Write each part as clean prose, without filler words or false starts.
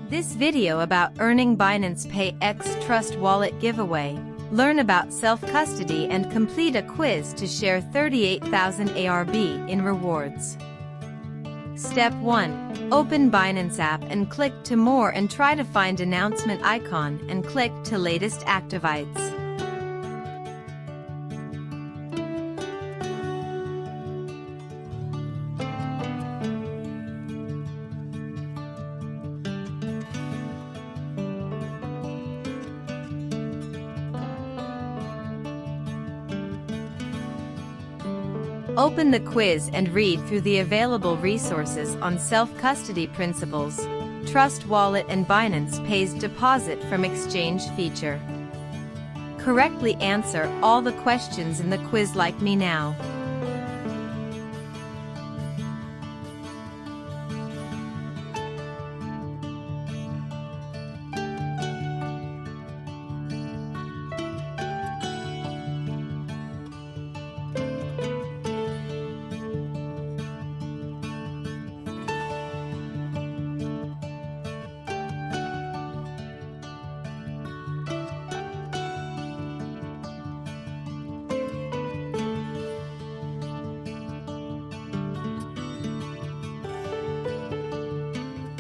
This video about earning Binance Pay X Trust Wallet giveaway. Learn about self-custody and complete a quiz to share 38,000 ARB in rewards. Step 1. Open Binance app and click to More and try to find announcement icon and click to Latest Activites. Open the quiz and read through the available resources on self-custody principles, Trust Wallet and Binance Pay's deposit from exchange feature. Correctly answer all the questions in the quiz like me now.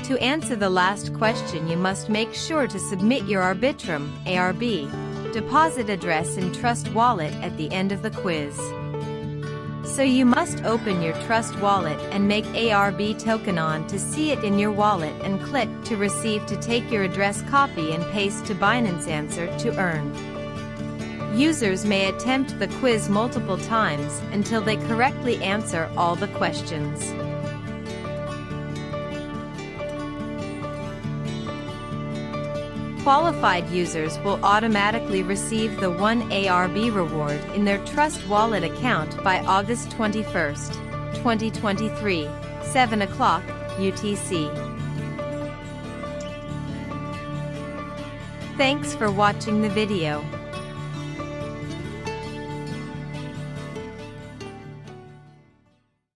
To answer the last question, you must make sure to submit your Arbitrum (ARB) deposit address in Trust Wallet at the end of the quiz. So you must open your Trust Wallet and make ARB token on to see it in your wallet and click to receive to take your address, copy and paste to Binance answer to earn. Users may attempt the quiz multiple times until they correctly answer all the questions. Qualified users will automatically receive the 1 ARB reward in their Trust Wallet account by August 21st, 2023, 7 o'clock UTC. Thanks for watching the video.